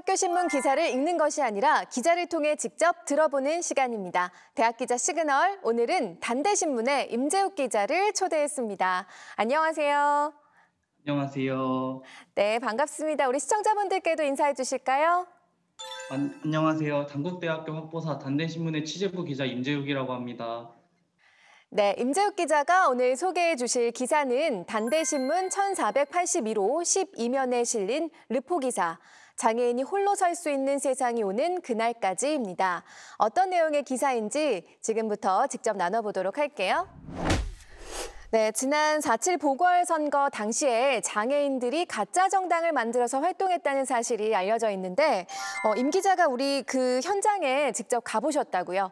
학교 신문 기사를 읽는 것이 아니라 기자를 통해 직접 들어보는 시간입니다. 대학 기자 시그널, 오늘은 단대신문의 임재욱 기자를 초대했습니다. 안녕하세요. 안녕하세요. 네, 반갑습니다. 우리 시청자분들께도 인사해 주실까요? 안녕하세요. 단국대학교 학보사 단대신문의 취재부 기자 임재욱이라고 합니다. 네, 임재욱 기자가 오늘 소개해 주실 기사는 단대신문 1481호 12면에 실린 르포 기사. 장애인이 홀로 설 수 있는 세상이 오는 그날까지입니다. 어떤 내용의 기사인지 지금부터 직접 나눠보도록 할게요. 네, 지난 4.7 보궐선거 당시에 장애인들이 가짜 정당을 만들어서 활동했다는 사실이 알려져 있는데 임 기자가 우리 그 현장에 직접 가보셨다고요?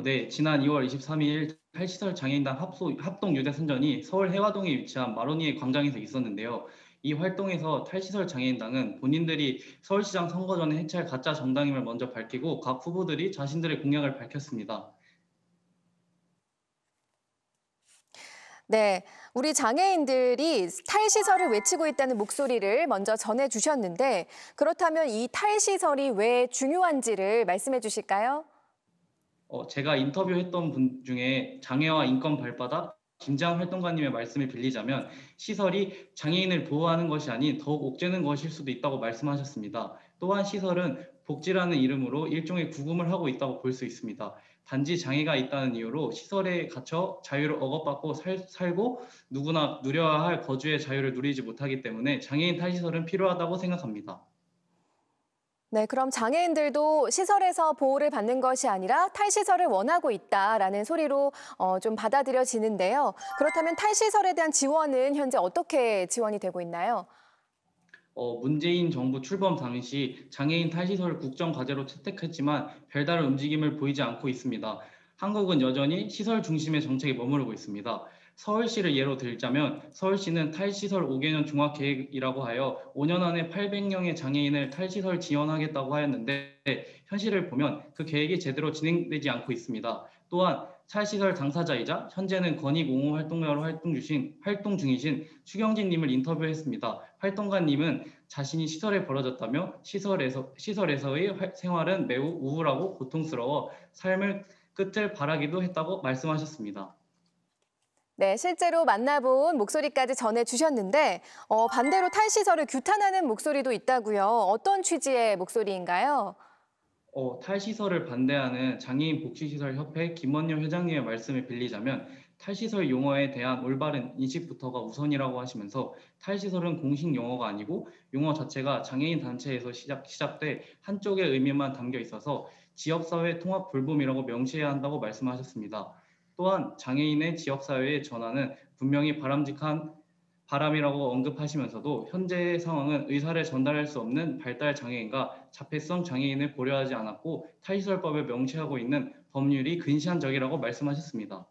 네, 지난 2월 23일 탈시설 장애인단 합동 유대 선전이 서울 해화동에 위치한 마로니에 광장에서 있었는데요. 이 활동에서 탈시설 장애인당은 본인들이 서울시장 선거 전에 해체할 가짜 정당임을 먼저 밝히고 각 후보들이 자신들의 공약을 밝혔습니다. 네, 우리 장애인들이 탈시설을 외치고 있다는 목소리를 먼저 전해주셨는데 그렇다면 이 탈시설이 왜 중요한지를 말씀해 주실까요? 제가 인터뷰했던 분 중에 장애와 인권 발바닥 김장 활동가님의 말씀을 빌리자면 시설이 장애인을 보호하는 것이 아닌 더욱 옥죄는 것일 수도 있다고 말씀하셨습니다. 또한 시설은 복지라는 이름으로 일종의 구금을 하고 있다고 볼 수 있습니다. 단지 장애가 있다는 이유로 시설에 갇혀 자유를 억압받고 살고 누구나 누려야 할 거주의 자유를 누리지 못하기 때문에 장애인 탈시설은 필요하다고 생각합니다. 네, 그럼 장애인들도 시설에서 보호를 받는 것이 아니라 탈시설을 원하고 있다라는 소리로 좀 받아들여지는데요. 그렇다면 탈시설에 대한 지원은 현재 어떻게 지원이 되고 있나요? 문재인 정부 출범 당시 장애인 탈시설을 국정과제로 채택했지만 별다른 움직임을 보이지 않고 있습니다. 한국은 여전히 시설 중심의 정책에 머무르고 있습니다. 서울시를 예로 들자면 서울시는 탈시설 5개년 종합계획이라고 하여 5년 안에 800명의 장애인을 탈시설 지원하겠다고 하였는데 현실을 보면 그 계획이 제대로 진행되지 않고 있습니다. 또한 탈시설 당사자이자 현재는 건익 옹호 활동가로 활동 중이신 추경진님을 인터뷰했습니다. 활동가님은 자신이 시설에 벌어졌다며 시설에서의 생활은 매우 우울하고 고통스러워 삶을 끝을 바라기도 했다고 말씀하셨습니다. 네, 실제로 만나본 목소리까지 전해주셨는데 반대로 탈시설을 규탄하는 목소리도 있다고요. 어떤 취지의 목소리인가요? 탈시설을 반대하는 장애인 복지시설협회 김원효 회장님의 말씀을 빌리자면 탈시설 용어에 대한 올바른 인식부터가 우선이라고 하시면서 탈시설은 공식 용어가 아니고 용어 자체가 장애인 단체에서 시작돼 한쪽의 의미만 담겨 있어서 지역사회 통합 돌봄이라고 명시해야 한다고 말씀하셨습니다. 또한 장애인의 지역사회의 전환은 분명히 바람직한 바람이라고 언급하시면서도 현재의 상황은 의사를 전달할 수 없는 발달 장애인과 자폐성 장애인을 고려하지 않았고 탈시설법에 명시하고 있는 법률이 근시안적이라고 말씀하셨습니다.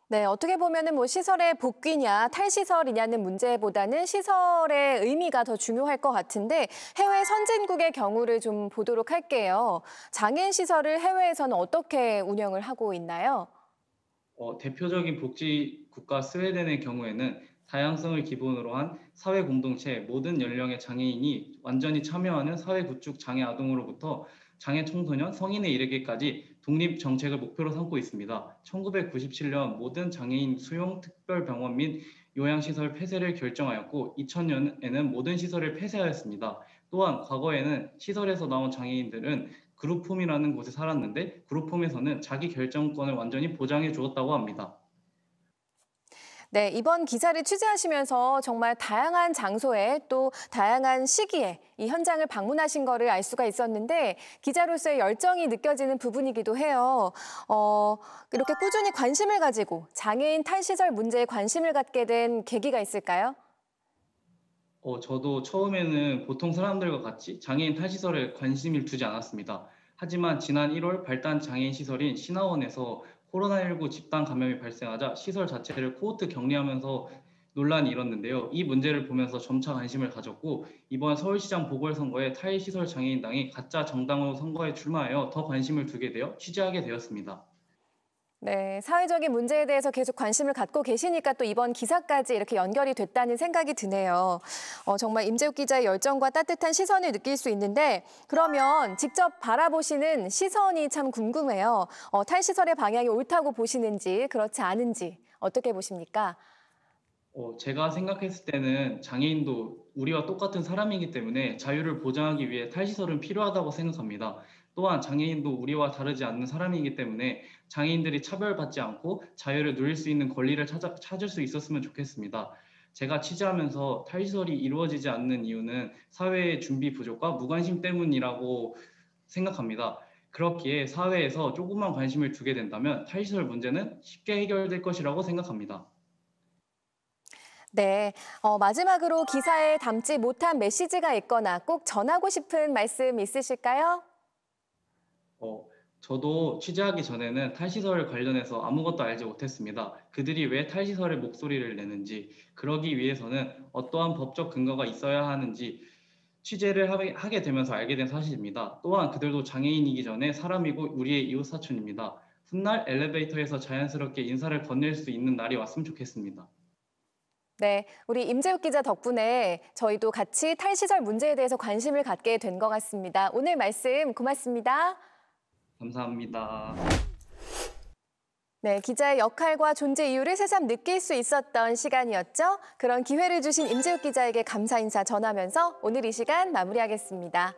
네, 어떻게 보면은 뭐 시설의 복귀냐 탈시설이냐는 문제보다는 시설의 의미가 더 중요할 것 같은데 해외 선진국의 경우를 좀 보도록 할게요. 장애인 시설을 해외에서는 어떻게 운영을 하고 있나요? 대표적인 복지 국가 스웨덴의 경우에는 다양성을 기본으로 한 사회 공동체 모든 연령의 장애인이 완전히 참여하는 사회 구축 장애 아동으로부터 장애 청소년, 성인에 이르기까지 독립 정책을 목표로 삼고 있습니다. 1997년 모든 장애인 수용 특별병원 및 요양시설 폐쇄를 결정하였고 2000년에는 모든 시설을 폐쇄하였습니다. 또한 과거에는 시설에서 나온 장애인들은 그룹홈이라는 곳에 살았는데 그룹홈에서는 자기 결정권을 완전히 보장해 주었다고 합니다. 네, 이번 기사를 취재하시면서 정말 다양한 장소에 또 다양한 시기에 이 현장을 방문하신 거를 알 수가 있었는데 기자로서의 열정이 느껴지는 부분이기도 해요. 이렇게 꾸준히 관심을 가지고 장애인 탈시설 문제에 관심을 갖게 된 계기가 있을까요? 저도 처음에는 보통 사람들과 같이 장애인 탈시설에 관심을 두지 않았습니다. 하지만 지난 1월 발단 장애인 시설인 신화원에서 코로나19 집단 감염이 발생하자 시설 자체를 코호트 격리하면서 논란이 일었는데요. 이 문제를 보면서 점차 관심을 가졌고 이번 서울시장 보궐선거에 탈시설 장애인당이 가짜 정당으로 선거에 출마하여 더 관심을 두게 되어 취재하게 되었습니다. 네, 사회적인 문제에 대해서 계속 관심을 갖고 계시니까 또 이번 기사까지 이렇게 연결이 됐다는 생각이 드네요. 정말 임재욱 기자의 열정과 따뜻한 시선을 느낄 수 있는데 그러면 직접 바라보시는 시선이 참 궁금해요. 탈시설의 방향이 옳다고 보시는지 그렇지 않은지 어떻게 보십니까? 제가 생각했을 때는 장애인도 우리와 똑같은 사람이기 때문에 자유를 보장하기 위해 탈시설은 필요하다고 생각합니다. 또한 장애인도 우리와 다르지 않는 사람이기 때문에 장애인들이 차별받지 않고 자유를 누릴 수 있는 권리를 찾을 수 있었으면 좋겠습니다. 제가 취재하면서 탈시설이 이루어지지 않는 이유는 사회의 준비 부족과 무관심 때문이라고 생각합니다. 그렇기에 사회에서 조금만 관심을 두게 된다면 탈시설 문제는 쉽게 해결될 것이라고 생각합니다. 네, 마지막으로 기사에 담지 못한 메시지가 있거나 꼭 전하고 싶은 말씀 있으실까요? 어, 저도 취재하기 전에는 탈시설 관련해서 아무것도 알지 못했습니다. 그들이 왜 탈시설의 목소리를 내는지, 그러기 위해서는 어떠한 법적 근거가 있어야 하는지 취재를 하게 되면서 알게 된 사실입니다. 또한 그들도 장애인이기 전에 사람이고 우리의 이웃사촌입니다. 훗날 엘리베이터에서 자연스럽게 인사를 건넬 수 있는 날이 왔으면 좋겠습니다. 네, 우리 임재욱 기자 덕분에 저희도 같이 탈시설 문제에 대해서 관심을 갖게 된 것 같습니다. 오늘 말씀 고맙습니다. 감사합니다. 네, 기자의 역할과 존재 이유를 새삼 느낄 수 있었던 시간이었죠. 그런 기회를 주신 임재욱 기자에게 감사 인사 전하면서 오늘 이 시간 마무리하겠습니다.